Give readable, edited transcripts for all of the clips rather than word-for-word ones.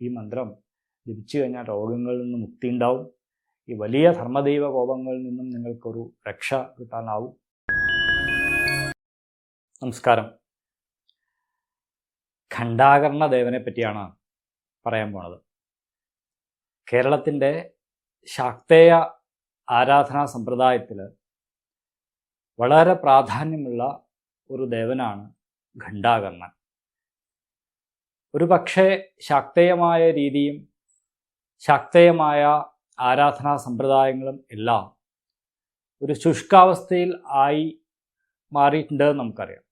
ഈ മന്ത്രം ജപിച്ചു കഴിഞ്ഞാൽ രോഗങ്ങളിൽ നിന്ന് മുക്തി ഉണ്ടാവും. ഈ വലിയ ധർമ്മദൈവ കോപങ്ങളിൽ നിന്നും നിങ്ങൾക്കൊരു രക്ഷ കിട്ടാനാവും. നമസ്കാരം. ഖണ്ഡാകർണ ദേവനെ പറ്റിയാണ് പറയാൻ പോണത്. കേരളത്തിൻ്റെ ശാക്തേയ ആരാധനാ സമ്പ്രദായത്തിൽ വളരെ പ്രാധാന്യമുള്ള ഒരു ദേവനാണ് ഖണ്ഡാകർണൻ. ഒരു പക്ഷേ ശാക്തേയമായ രീതിയും ശാക്തേയമായ ആരാധനാ സമ്പ്രദായങ്ങളും എല്ലാം ഒരു ശുഷ്കാവസ്ഥയിൽ ആയി മാറിയിട്ടുണ്ടെന്ന് നമുക്കറിയാം.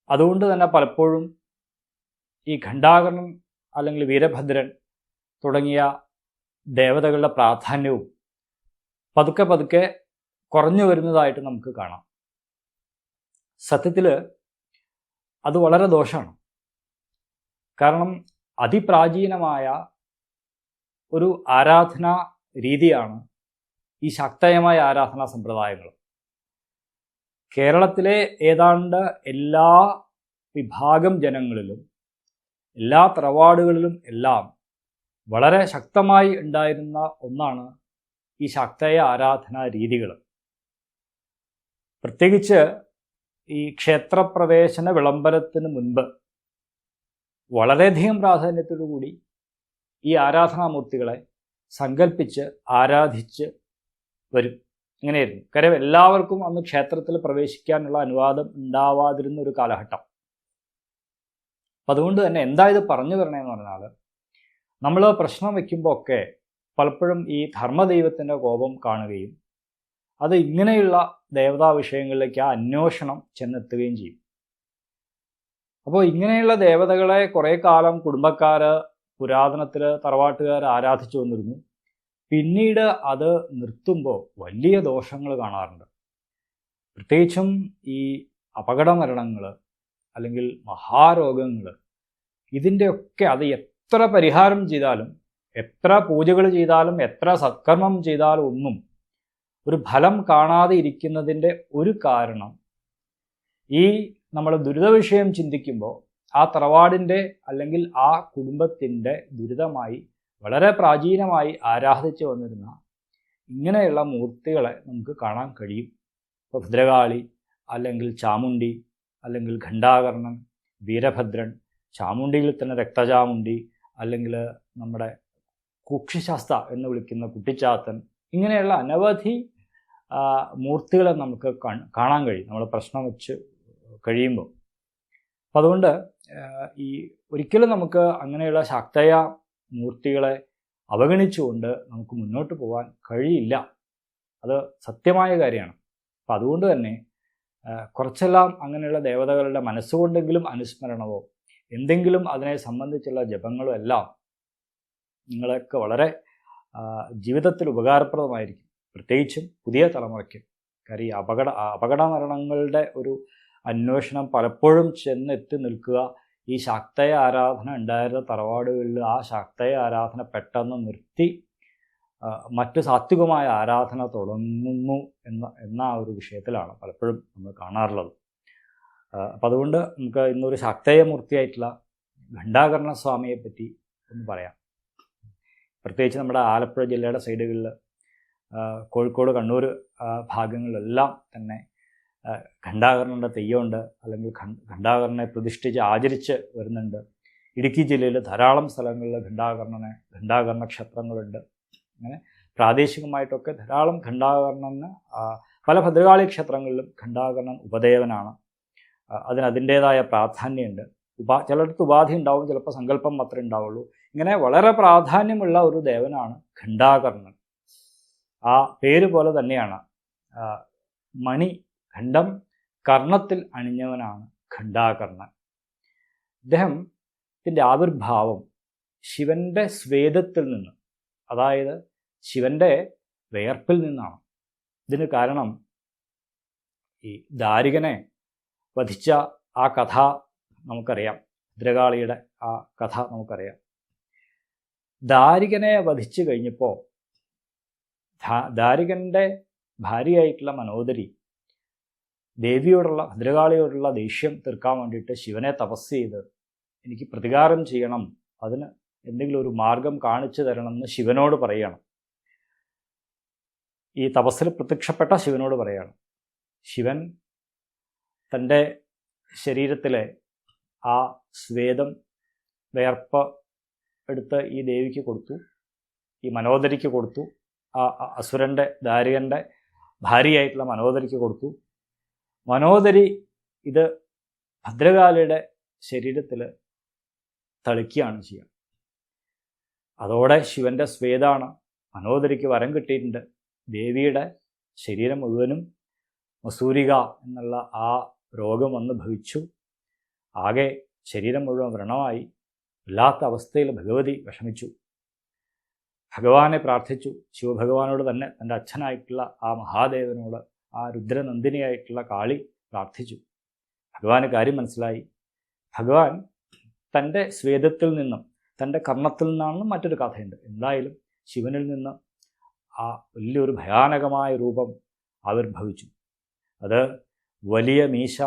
അതുകൊണ്ട് തന്നെ പലപ്പോഴും ഈ ഖണ്ഡാകർണൻ അല്ലെങ്കിൽ വീരഭദ്രൻ തുടങ്ങിയ ദേവതകളുടെ പ്രാധാന്യവും പതുക്കെ പതുക്കെ കുറഞ്ഞു വരുന്നതായിട്ട് നമുക്ക് കാണാം. സത്യത്തിൽ അത് വളരെ ദോഷമാണ്. കാരണം അതിപ്രാചീനമായ ഒരു ആരാധനാ രീതിയാണ് ഈ ശാക്തേയമായ ആരാധനാ സമ്പ്രദായങ്ങൾ. കേരളത്തിലെ ഏതാണ്ട് എല്ലാ വിഭാഗം ജനങ്ങളിലും എല്ലാ തറവാടുകളിലും എല്ലാം വളരെ ശക്തമായി ഉണ്ടായിരുന്ന ഒന്നാണ് ഈ ശാക്തേയ ആരാധനാ രീതികൾ. പ്രത്യേകിച്ച് ഈ ക്ഷേത്രപ്രവേശന വിളംബരത്തിന് മുൻപ് വളരെയധികം പ്രാധാന്യത്തോടുകൂടി ഈ ആരാധനാമൂർത്തികളെ സങ്കല്പിച്ച് ആരാധിച്ച് വരും. ഇങ്ങനെയായിരുന്നു. കാര്യം എല്ലാവർക്കും അന്ന് ക്ഷേത്രത്തിൽ പ്രവേശിക്കാനുള്ള അനുവാദം ഉണ്ടാവാതിരുന്ന ഒരു കാലഘട്ടം. അപ്പം അതുകൊണ്ട് തന്നെ എന്താ ഇത് പറഞ്ഞു വരണേന്ന് പറഞ്ഞാൽ, നമ്മൾ പ്രശ്നം വയ്ക്കുമ്പോൾ ഒക്കെ പലപ്പോഴും ഈ ധർമ്മദൈവത്തിൻ്റെ കോപം കാണുകയും അത് ഇങ്ങനെയുള്ള ദേവതാ വിഷയങ്ങളിലേക്ക് ആ അന്വേഷണം ചെന്നെത്തുകയും ചെയ്യും. അപ്പോൾ ഇങ്ങനെയുള്ള ദേവതകളെ കുറേ കാലം കുടുംബക്കാർ പുരാതനത്തിൽ തറവാട്ടുകാർ ആരാധിച്ചു വന്നിരുന്നു. പിന്നീട് അത് നിർത്തുമ്പോൾ വലിയ ദോഷങ്ങൾ കാണാറുണ്ട്. പ്രത്യേകിച്ചും ഈ അപകടമരണങ്ങൾ അല്ലെങ്കിൽ മഹാരോഗങ്ങൾ, ഇതിൻ്റെയൊക്കെ അത് എത്ര പരിഹാരം ചെയ്താലും എത്ര പൂജകൾ ചെയ്താലും എത്ര സത്കർമ്മം ചെയ്താലും ഒന്നും ഒരു ഫലം കാണാതെ ഇരിക്കുന്നതിൻ്റെ ഒരു കാരണം ഈ നമ്മൾ ദുരിത വിഷയം ചിന്തിക്കുമ്പോൾ ആ തറവാടിൻ്റെ അല്ലെങ്കിൽ ആ കുടുംബത്തിൻ്റെ ദുരിതമായി വളരെ പ്രാചീനമായി ആരാധിച്ചു വന്നിരുന്ന ഇങ്ങനെയുള്ള മൂർത്തികളെ നമുക്ക് കാണാൻ കഴിയും. ഇപ്പോൾ ഭദ്രകാളി അല്ലെങ്കിൽ ചാമുണ്ഡി അല്ലെങ്കിൽ ഖണ്ഡാകർണൻ, വീരഭദ്രൻ, ചാമുണ്ഡിയിൽ തന്നെ രക്തചാമുണ്ഡി അല്ലെങ്കിൽ നമ്മുടെ കുക്ഷിശാസ്ത എന്ന് വിളിക്കുന്ന കുട്ടിച്ചാത്തൻ, ഇങ്ങനെയുള്ള അനവധി മൂർത്തികളെ നമുക്ക് കാണാൻ കഴിയും നമ്മൾ പ്രശ്നം വെച്ച് കഴിയുമ്പോൾ. അപ്പം അതുകൊണ്ട് ഈ ഒരിക്കലും നമുക്ക് അങ്ങനെയുള്ള ശാക്തേയ മൂർത്തികളെ അവഗണിച്ചുകൊണ്ട് നമുക്ക് മുന്നോട്ട് പോകാൻ കഴിയില്ല. അത് സത്യമായ കാര്യമാണ്. അപ്പം അതുകൊണ്ട് തന്നെ കുറച്ചെല്ലാം അങ്ങനെയുള്ള ദേവതകളുടെ മനസ്സുകൊണ്ടെങ്കിലും അനുസ്മരണമോ എന്തെങ്കിലും അതിനെ സംബന്ധിച്ചുള്ള ജപങ്ങളോ എല്ലാം നിങ്ങളൊക്കെ വളരെ ജീവിതത്തിൽ ഉപകാരപ്രദമായിരിക്കും. പ്രത്യേകിച്ചും പുതിയ തലമുറയ്ക്ക്. കാര്യം ഈ അപകട മരണങ്ങളുടെ ഒരു അന്വേഷണം പലപ്പോഴും ചെന്നെത്തി നിൽക്കുക ഈ ശാക്തേയ ആരാധന ഉണ്ടായിരുന്ന തറവാടുകളിൽ ആ ശാക്തേയ ആരാധന പെട്ടെന്ന് നിർത്തി മറ്റ് സാത്വികമായ ആരാധന തുടങ്ങുന്നു എന്ന ഒരു വിഷയത്തിലാണ് പലപ്പോഴും നമ്മൾ കാണാറുള്ളത്. അപ്പം അതുകൊണ്ട് നമുക്ക് ഇന്നൊരു ശാക്തേയമൂർത്തിയായിട്ടുള്ള ഖണ്ഡാകർണ സ്വാമിയെ പറ്റി ഒന്ന് പറയാം. പ്രത്യേകിച്ച് നമ്മുടെ ആലപ്പുഴ ജില്ലയുടെ സൈഡുകളിൽ, കോഴിക്കോട്, കണ്ണൂർ ഭാഗങ്ങളിലെല്ലാം തന്നെ ഖണ്ഡാകർണൻ്റെ തെയ്യമുണ്ട്, അല്ലെങ്കിൽ ഖണ്ഡാകർണനെ പ്രതിഷ്ഠിച്ച് ആചരിച്ച് വരുന്നുണ്ട്. ഇടുക്കി ജില്ലയിൽ ധാരാളം സ്ഥലങ്ങളിൽ ഖണ്ഡാകർണ ക്ഷേത്രങ്ങളുണ്ട്. അങ്ങനെ പ്രാദേശികമായിട്ടൊക്കെ ധാരാളം ഖണ്ഡാകർണന് പല ഭദ്രകാളി ക്ഷേത്രങ്ങളിലും ഖണ്ഡാകർണൻ ഉപദേവനാണ്. അതിൻ്റേതായ പ്രാധാന്യമുണ്ട്. ചിലയിടത്ത് ഉപാധി ഉണ്ടാവും, ചിലപ്പോൾ സങ്കല്പം മാത്രമേ ഉണ്ടാവുള്ളൂ. ഇങ്ങനെ വളരെ പ്രാധാന്യമുള്ള ഒരു ദേവനാണ് ഖണ്ഡാകർണൻ. ആ പേര് പോലെ തന്നെയാണ് മണി ഖണ്ഡം കർണത്തിൽ അണിഞ്ഞവനാണ് ഖണ്ഡാകർണൻ. ഇദ്ദേഹത്തിൻ്റെ ആവിർഭാവം ശിവൻ്റെ സ്വേദത്തിൽ നിന്ന്, അതായത് ശിവൻ്റെ വിയർപ്പിൽ നിന്നാണ്. ഇതിന് കാരണം ഈ ദാരികനെ വധിച്ച ആ കഥ നമുക്കറിയാം. ഭദ്രകാളിയുടെ ആ കഥ നമുക്കറിയാം. ദാരികനെ വധിച്ചു കഴിഞ്ഞപ്പോൾ ദാരികൻ്റെ ഭാര്യയായിട്ടുള്ള മനോദരി ദേവിയോടുള്ള, ഭദ്രകാളിയോടുള്ള ദേഷ്യം തീർക്കാൻ വേണ്ടിയിട്ട് ശിവനെ തപസ് ചെയ്ത് എനിക്ക് പ്രതികാരം ചെയ്യണം, അതിന് എന്തെങ്കിലും ഒരു മാർഗം കാണിച്ചു തരണമെന്ന് ശിവനോട് പറയുകയാണ്. ഈ തപസ്സിൽ പ്രത്യക്ഷപ്പെട്ട ശിവനോട് പറയുകയാണ്. ശിവൻ തൻ്റെ ശരീരത്തിലെ ആ സ്വേദം വേർപ്പ് എടുത്ത് ഈ ദേവിക്ക് കൊടുത്തു, ഈ മനോദരിക്ക് കൊടുത്തു, ആ അസുരൻ്റെ ദാരികൻ്റെ ഭാര്യയായിട്ടുള്ള മനോദരിക്ക് കൊടുത്തു. മനോദരി ഇത് ഭദ്രകാളിയുടെ ശരീരത്തിൽ തളിക്കുകയാണ് ചെയ്യുക. അതോടെ ശിവൻ്റെ സ്വേദാണ്. മനോദരിക്ക് വരം കിട്ടിയിട്ടുണ്ട്. ദേവിയുടെ ശരീരം മുഴുവനും മസൂരിക എന്നുള്ള ആ രോഗം വന്ന് ഭവിച്ചു. ആകെ ശരീരം മുഴുവൻ വ്രണമായി. വല്ലാത്ത അവസ്ഥയിൽ ഭഗവതി വിഷമിച്ചു. ഭഗവാനെ പ്രാർത്ഥിച്ചു. ശിവഭഗവാനോട് തന്നെ തൻ്റെ അച്ഛനായിട്ടുള്ള ആ മഹാദേവനോട്, ആ രുദ്രനന്ദിനിയായിട്ടുള്ള കാളി പ്രാർത്ഥിച്ചു. ഭഗവാന് കാര്യം മനസ്സിലായി. ഭഗവാൻ തൻ്റെ സ്വേദത്തിൽ നിന്നും തൻ്റെ കർണത്തിൽ നിന്നാണെന്ന് മറ്റൊരു കഥയുണ്ട്. എന്തായാലും ശിവനിൽ നിന്ന് ആ വലിയൊരു ഭയാനകമായ രൂപം ആവിർഭവിച്ചു. അത് വലിയ മീശ,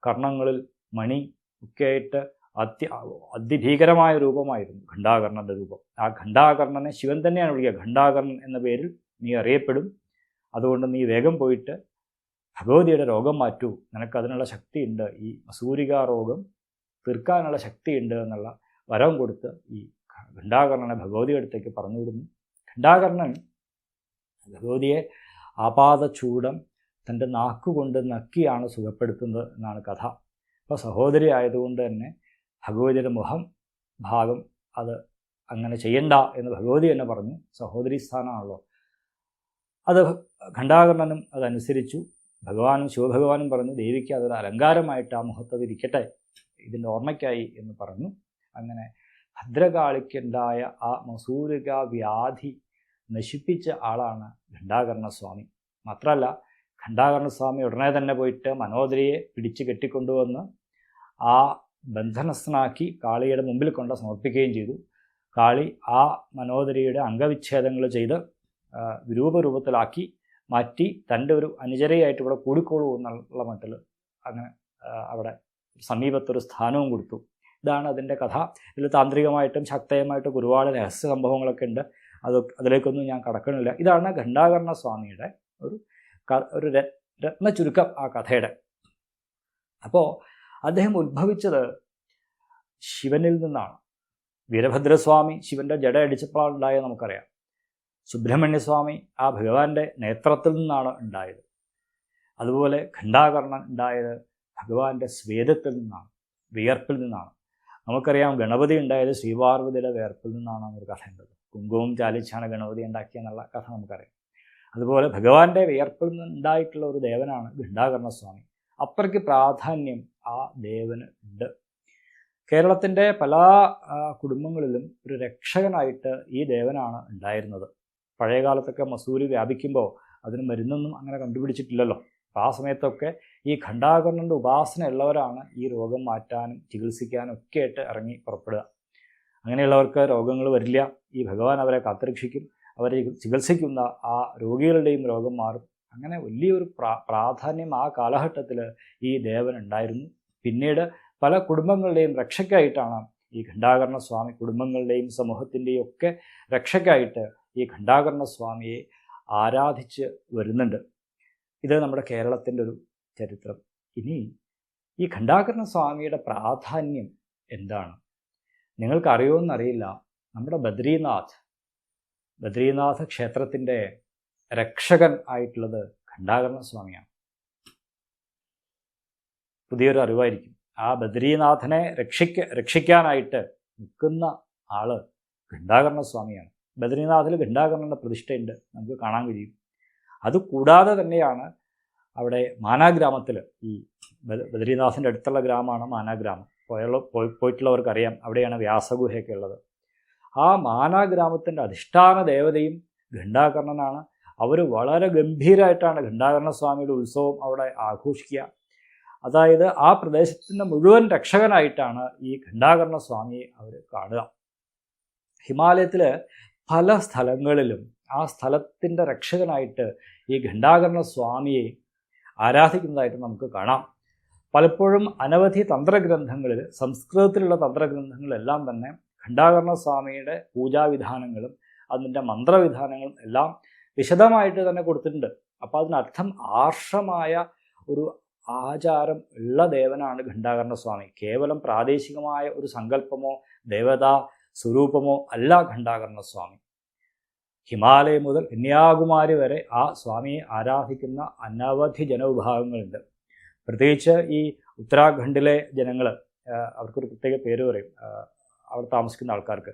കർണങ്ങളിൽ മണി ഒക്കെയായിട്ട് അതിഭീകരമായ രൂപമായിരുന്നു ഘണ്ഡാകർണൻ്റെ രൂപം. ആ ഘണ്ഡാകർണനെ ശിവൻ തന്നെയാണ് വിളിക്കുക. ഘണ്ഡാകർണൻ എന്ന പേരിൽ നീ അറിയപ്പെടും. അതുകൊണ്ട് നീ വേഗം പോയിട്ട് ഭഗവതിയുടെ രോഗം മാറ്റൂ, നിനക്കതിനുള്ള ശക്തിയുണ്ട്, ഈ മസൂരിക രോഗം തീർക്കാനുള്ള ശക്തിയുണ്ട് എന്നുള്ള വരം കൊടുത്ത് ഈ ഘണ്ഡാകർണനെ ഭഗവതിയുടെ അടുത്തേക്ക് പറഞ്ഞു വിടുന്നു. ഘണ്ഡാകർണൻ ഭഗവതിയെ ആപാദചൂടം തൻ്റെ നാക്കുകൊണ്ട് നക്കിയാണ് സുഖപ്പെടുത്തുന്നത് എന്നാണ് കഥ. അപ്പോൾ സഹോദരി ആയതുകൊണ്ട് തന്നെ ഭഗവതിയുടെ മുഖം ഭാഗം അത് അങ്ങനെ ചെയ്യണ്ട എന്ന് ഭഗവതി തന്നെ പറഞ്ഞു. സഹോദരി സ്ഥാനമാണല്ലോ. അത് ഘണ്ഡാകർണനും അതനുസരിച്ചു. ഭഗവാനും ശിവഭഗവാനും പറഞ്ഞു ദേവിക്ക് അതൊരു അലങ്കാരമായിട്ട് ആ മുഖത്തത് ഇരിക്കട്ടെ, ഇതിൻ്റെ ഓർമ്മയ്ക്കായി എന്ന് പറഞ്ഞു. അങ്ങനെ ഭദ്രകാളിക്കുണ്ടായ ആ മസൂരിക വ്യാധി നശിപ്പിച്ച ആളാണ് ഘണ്ഡാകർണസ്വാമി. മാത്രമല്ല ഘണ്ഡാകർണസ്വാമി ഉടനെ തന്നെ പോയിട്ട് മനോദരിയെ പിടിച്ച് കെട്ടിക്കൊണ്ടുവന്ന് ആ ബന്ധനസ്ഥനാക്കി കാളിയുടെ മുമ്പിൽ കൊണ്ട് സമർപ്പിക്കുകയും ചെയ്തു. കാളി ആ മനോദരിയുടെ അംഗവിച്ഛേദങ്ങൾ ചെയ്ത് രൂപത്തിലാക്കി മാറ്റി തൻ്റെ ഒരു അനുചരയായിട്ട് ഇവിടെ കൂടിക്കോളൂ എന്നുള്ള മട്ടിൽ അങ്ങനെ അവിടെ സമീപത്തൊരു സ്ഥാനവും കൊടുത്തു. ഇതാണ് അതിൻ്റെ കഥ. ഇതിൽ താന്ത്രികമായിട്ടും ശക്തമായിട്ടും ഒരുപാട് രഹസ്യ സംഭവങ്ങളൊക്കെ ഉണ്ട്. അതിലേക്കൊന്നും ഞാൻ കടക്കണില്ല. ഇതാണ് ഘണ്ഡാകർണസ്വാമിയുടെ ഒരു രത്ന ചുരുക്കം ആ കഥയുടെ. അപ്പോൾ അദ്ദേഹം ഉത്ഭവിച്ചത് ശിവനിൽ നിന്നാണ്. വീരഭദ്രസ്വാമി ശിവൻ്റെ ജട അടിച്ചപ്പോഴുണ്ടായത് നമുക്കറിയാം. സുബ്രഹ്മണ്യസ്വാമി ആ ഭഗവാന്റെ നേത്രത്തിൽ നിന്നാണ് ഉണ്ടായത്. അതുപോലെ ഘണ്ഡാകർണൻ ഉണ്ടായത് ഭഗവാന്റെ സ്വേദത്തിൽ നിന്നാണ്, വിയർപ്പിൽ നിന്നാണ്. നമുക്കറിയാം ഗണപതി ഉണ്ടായത് ശ്രീപാർവതിയുടെ വിയർപ്പിൽ നിന്നാണ് എന്നൊരു കഥയുണ്ടത്. കുങ്കുമം ചാലിച്ചാണ് ഗണപതി ഉണ്ടാക്കിയെന്നുള്ള കഥ നമുക്കറിയാം. അതുപോലെ ഭഗവാന്റെ വിയർപ്പിൽ നിന്നുണ്ടായിട്ടുള്ള ഒരു ദേവനാണ് ഘണ്ഡാകർണസ്വാമി. അത്രയ്ക്ക് പ്രാധാന്യം ആ ദേവന് ഉണ്ട്. കേരളത്തിൻ്റെ പല കുടുംബങ്ങളിലും ഒരു രക്ഷകനായിട്ട് ഈ ദേവനാണ് ഉണ്ടായിരുന്നത്. പഴയ കാലത്തൊക്കെ മസൂരി വ്യാപിക്കുമ്പോൾ അതിന് മരുന്നൊന്നും അങ്ങനെ കണ്ടുപിടിച്ചിട്ടില്ലല്ലോ. അപ്പോൾ ആ സമയത്തൊക്കെ ഈ ഘണ്ഡാകർണൻ്റെ ഉപാസന ഉള്ളവരാണ് ഈ രോഗം മാറ്റാനും ചികിത്സിക്കാനും ഒക്കെ ആയിട്ട് ഇറങ്ങി പുറപ്പെടുക. അങ്ങനെയുള്ളവർക്ക് രോഗങ്ങൾ വരില്ല. ഈ ഭഗവാൻ അവരെ കാത്തുരക്ഷിക്കും. അവരെ ചികിത്സിക്കുന്ന ആ രോഗികളുടെയും രോഗം മാറും. അങ്ങനെ വലിയൊരു പ്രാധാന്യം ആ കാലഘട്ടത്തിൽ ഈ ദേവൻ ഉണ്ടായിരുന്നു. പിന്നീട് പല കുടുംബങ്ങളുടെയും രക്ഷയ്ക്കായിട്ടാണ് ഈ ഘണ്ഡാകർണസ്വാമി, കുടുംബങ്ങളുടെയും സമൂഹത്തിൻ്റെയും ഒക്കെ രക്ഷയ്ക്കായിട്ട് ഈ ഘണ്ഡാകർണസ്വാമിയെ ആരാധിച്ച് വരുന്നുണ്ട്. ഇത് നമ്മുടെ കേരളത്തിൻ്റെ ഒരു ചരിത്രം. ഇനി ഈ ഘണ്ഡാകർണസ്വാമിയുടെ പ്രാധാന്യം എന്താണ് നിങ്ങൾക്കറിയുമെന്നറിയില്ല. നമ്മുടെ ബദ്രീനാഥ് ക്ഷേത്രത്തിൻ്റെ രക്ഷകൻ ആയിട്ടുള്ളത് ഘണ്ഡാകർണസ്വാമിയാണ്. പുതിയൊരു അറിവായിരിക്കും. ആ ബദ്രീനാഥനെ രക്ഷിക്കാനായിട്ട് നിൽക്കുന്ന ആള് ഘണ്ഡാകർണസ്വാമിയാണ്. ബദ്രീനാഥിൽ ഘണ്ഡാകർണൻ്റെ പ്രതിഷ്ഠയുണ്ട്, നമുക്ക് കാണാൻ കഴിയും. അതുകൂടാതെ തന്നെയാണ് അവിടെ മാനാഗ്രാമത്തിൽ, ഈ ബദ്രീനാഥിൻ്റെ അടുത്തുള്ള ഗ്രാമമാണ് മാനാഗ്രാമം. പോയിട്ടുള്ളവർക്കറിയാം, അവിടെയാണ് വ്യാസഗുഹയൊക്കെ ഉള്ളത്. ആ മാനാഗ്രാമത്തിൻ്റെ അധിഷ്ഠാന ദേവതയും ഘണ്ഡാകർണനാണ്. അവർ വളരെ ഗംഭീരമായിട്ടാണ് ഘണ്ഡാകർണസ്വാമിയുടെ ഉത്സവം അവിടെ ആഘോഷിക്കുക. അതായത് ആ പ്രദേശത്തിൻ്റെ മുഴുവൻ രക്ഷകനായിട്ടാണ് ഈ ഘണ്ഡാകർണസ്വാമിയെ അവർ കാണുക. ഹിമാലയത്തിൽ പല സ്ഥലങ്ങളിലും ആ സ്ഥലത്തിൻ്റെ രക്ഷകനായിട്ട് ഈ ഘണ്ഡാകർണസ്വാമിയെ ആരാധിക്കുന്നതായിട്ട് നമുക്ക് കാണാം. പലപ്പോഴും അനവധി തന്ത്രഗ്രന്ഥങ്ങളിൽ, സംസ്കൃതത്തിലുള്ള തന്ത്രഗ്രന്ഥങ്ങളെല്ലാം തന്നെ ഘണ്ടാകർണ സ്വാമിയുടെ പൂജാവിധാനങ്ങളും അതിൻ്റെ മന്ത്രവിധാനങ്ങളും എല്ലാം വിശദമായിട്ട് തന്നെ കൊടുത്തിട്ടുണ്ട്. അപ്പോൾ അതിനർത്ഥം ആർഷമായ ഒരു ആചാരം ഉള്ള ദേവനാണ് ഘണ്ടാകർണ സ്വാമി. കേവലം പ്രാദേശികമായ ഒരു സങ്കല്പമോ ദേവതാ സ്വരൂപമോ അല്ല ഘണ്ടാകർണ സ്വാമി. ഹിമാലയം മുതൽ കന്യാകുമാരി വരെ ആ സ്വാമിയെ ആരാധിക്കുന്ന അനവധി ജനവിഭാഗങ്ങളുണ്ട്. പ്രത്യേകിച്ച് ഈ ഉത്തരാഖണ്ഡിലെ ജനങ്ങൾ, അവർക്കൊരു പ്രത്യേക പേര് പറയും അവിടെ താമസിക്കുന്ന ആൾക്കാർക്ക്,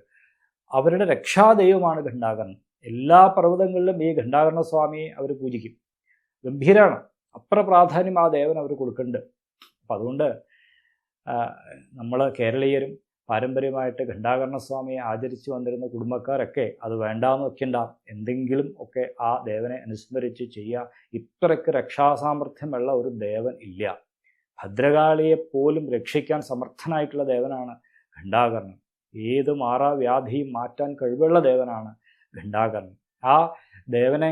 അവരുടെ രക്ഷാദൈവമാണ് ഘണ്ടാകർണൻ. എല്ലാ പർവ്വതങ്ങളിലും ഈ ഘണ്ടാകർണ സ്വാമിയെ അവർ പൂജിക്കും. ഗംഭീരമാണ്, അത്ര പ്രാധാന്യം ആ ദേവൻ അവർ കൊടുക്കുന്നുണ്ട്. അപ്പം അതുകൊണ്ട് നമ്മൾ കേരളീയരും പാരമ്പര്യമായിട്ട് ഘണ്ടാകർണ സ്വാമിയെ ആചരിച്ചു വന്നിരുന്ന കുടുംബക്കാരൊക്കെ അത് വേണ്ടാന്ന് വെക്കണ്ട, എന്തെങ്കിലും ഒക്കെ ആ ദേവനെ അനുസ്മരിച്ച് ചെയ്യുക. ഇത്രയ്ക്ക് രക്ഷാസാമർഥ്യമുള്ള ഒരു ദേവൻ ഇല്ല. ഭദ്രകാളിയെപ്പോലും രക്ഷിക്കാൻ സമർത്ഥനായിട്ടുള്ള ദേവനാണ് ഘണ്ടാകർണൻ. ഏത് മാറാവ്യാധിയും മാറ്റാൻ കഴിവുള്ള ദേവനാണ് ഘണ്ടാകർണൻ. ആ ദേവനെ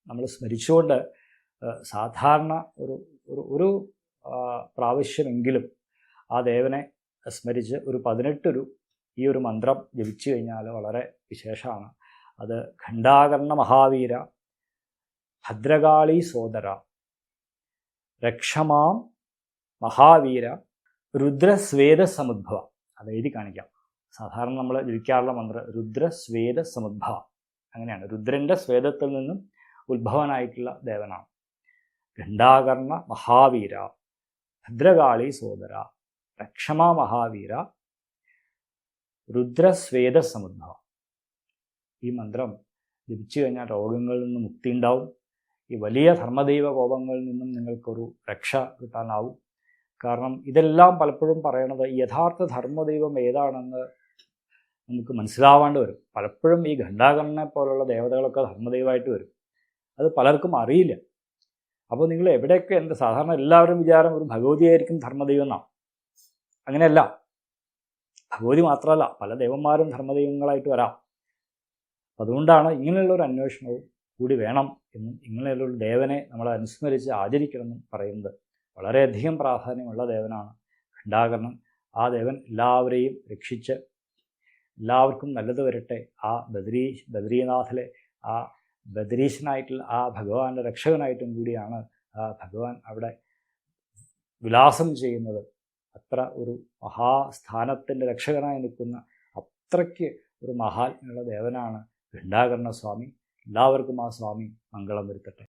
നമ്മൾ സ്മരിച്ചുകൊണ്ട് സാധാരണ ഒരു പ്രാവശ്യമെങ്കിലും ആ ദേവനെ സ്മരിച്ച് ഒരു 18 ഈ ഒരു മന്ത്രം ജപിച്ചു കഴിഞ്ഞാൽ വളരെ വിശേഷമാണ്. അത് ഘണ്ടാകർണ മഹാവീര ഭദ്രകാളി സോദര രക്ഷമാം മഹാവീര രുദ്രസ്വേദ സമുദ്ഭവ. അത് എഴുതി കാണിക്കാം. സാധാരണ നമ്മൾ ജപിക്കാറുള്ള മന്ത്രം രുദ്രസ്വേദ സമുദ്ഭവ, അങ്ങനെയാണ്. രുദ്രൻ്റെ സ്വേദത്തിൽ നിന്നും ഉത്ഭവനായിട്ടുള്ള ദേവനാണ്. ഘണ്ടാകർണ മഹാവീര ഭദ്രകാളി സോദര രക്ഷമാ മഹാവീര രുദ്രസ്വേദ സമുദ്ഭവ. ഈ മന്ത്രം ജപിച്ചു കഴിഞ്ഞാൽ രോഗങ്ങളിൽ നിന്ന് മുക്തി ഉണ്ടാവും. ഈ വലിയ ധർമ്മദൈവ കോപങ്ങളിൽ നിന്നും നിങ്ങൾക്കൊരു രക്ഷ കിട്ടാനാവും. കാരണം ഇതെല്ലാം പലപ്പോഴും പറയണത് യഥാർത്ഥ ധർമ്മദൈവം ഏതാണെന്ന് നമുക്ക് മനസ്സിലാവാണ്ട് വരും. പലപ്പോഴും ഈ ഘണ്ടാകർണനെ പോലുള്ള ദേവതകളൊക്കെ ധർമ്മദൈവമായിട്ട് വരും. അത് പലർക്കും അറിയില്ല. അപ്പോൾ നിങ്ങൾ എവിടെയൊക്കെ സാധാരണ എല്ലാവരും വിചാരം ഒരു ഭഗവതിയായിരിക്കും ധർമ്മദൈവം എന്നാണ്. അങ്ങനെയല്ല. ഭഗവതി മാത്രമല്ല, പല ദേവന്മാരും ധർമ്മദൈവങ്ങളായിട്ട് വരാം. അതുകൊണ്ടാണ് ഇങ്ങനെയുള്ളൊരു അന്വേഷണവും കൂടി വേണം എന്നും ഇങ്ങനെയുള്ളൊരു ദേവനെ നമ്മൾ അനുസ്മരിച്ച് ആചരിക്കണമെന്നും പറയുന്നത്. വളരെയധികം പ്രാധാന്യമുള്ള ദേവനാണ് ഘണ്ടാകർണൻ. ആ ദേവൻ എല്ലാവരെയും രക്ഷിച്ച് എല്ലാവർക്കും നല്ലത് വരട്ടെ. ആ ബദ്രീനാഥിലെ ആ ബദരീശനായിട്ടുള്ള ആ ഭഗവാന്റെ രക്ഷകനായിട്ടും കൂടിയാണ് ആ ഭഗവാൻ അവിടെ വിലാസം ചെയ്യുന്നത്. അത്ര ഒരു മഹാസ്ഥാനത്തിൻ്റെ രക്ഷകനായി നിൽക്കുന്ന അത്രയ്ക്ക് ഒരു മഹാത്മ്യമുള്ള ദേവനാണ് ഘണ്ടാകർണ സ്വാമി. എല്ലാവർക്കും ആ സ്വാമി മംഗളം വരുത്തട്ടെ.